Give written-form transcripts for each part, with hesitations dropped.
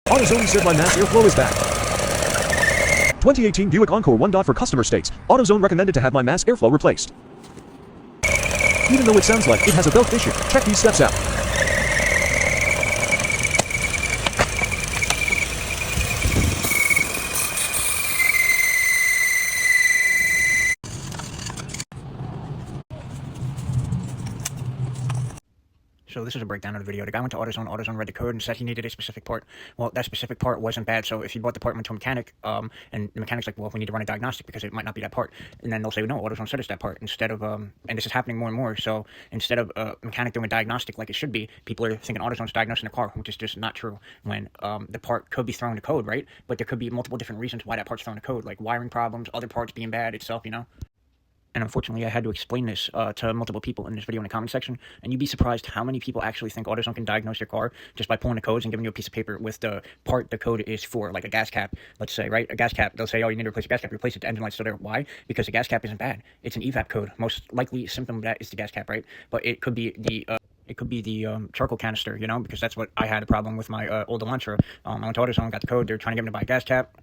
Autozone said my mass airflow is back. 2018 Buick Encore 1. For customer states, Autozone recommended to have my mass airflow replaced. Even though it sounds like it has a belt issue, check these steps out. So this is a breakdown of the video. The guy went to AutoZone read the code and said he needed a specific part. Well, that specific part wasn't bad, so if you bought the part and went to a mechanic, and the mechanic's like, well, we need to run a diagnostic because it might not be that part. And then they'll say, no, AutoZone said it's that part. Instead of, and this is happening more and more, so instead of a mechanic doing a diagnostic like it should be, people are thinking AutoZone's diagnosing the car, which is just not true, when the part could be thrown to code, right? But there could be multiple different reasons why that part's thrown to code, like wiring problems, other parts being bad itself, you know? And unfortunately, I had to explain this to multiple people in this video in the comment section, and you'd be surprised how many people actually think AutoZone can diagnose your car just by pulling the codes and giving you a piece of paper with the part the code is for, like a gas cap, let's say, right? A gas cap, they'll say, oh, you need to replace a gas cap, replace it, the engine light's still there. Why? Because the gas cap isn't bad. It's an evap code. Most likely symptom of that is the gas cap, right? But it could be the charcoal canister, you know, because that's what I had a problem with my old Elantra. I went to AutoZone, got the code. They were trying to get me to buy a gas cap.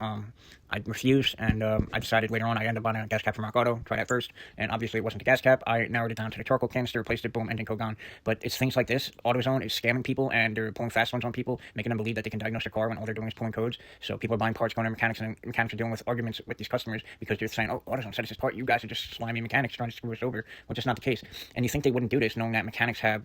I refused, and I decided later on I ended up buying a gas cap from Rock Auto. Try that first, and obviously it wasn't the gas cap. I narrowed it down to the charcoal canister, replaced it, boom, engine code gone. But it's things like this. AutoZone is scamming people, and they're pulling fast ones on people, making them believe that they can diagnose their car when all they're doing is pulling codes. So people are buying parts, going to mechanics, and mechanics are dealing with arguments with these customers because they're saying, oh, AutoZone said it's this part. You guys are just slimy mechanics trying to screw us over, which is not the case. And you think they wouldn't do this, knowing that mechanics have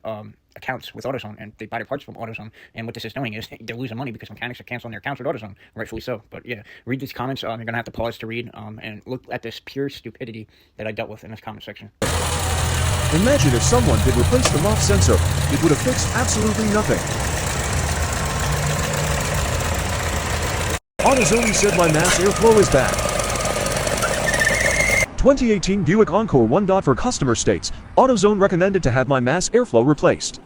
accounts with AutoZone, and they buy their parts from AutoZone. And what this is doing is they're losing money because mechanics are canceling their accounts with AutoZone, rightfully so. But yeah, read these comments. You're gonna have to pause to read and look at this pure stupidity that I dealt with in this comment section. Imagine if someone did replace the MOF sensor, it would have fixed absolutely nothing. Autozone said my mass airflow is back. 2018 Buick Encore 1. For customer states, AutoZone recommended to have my mass airflow replaced.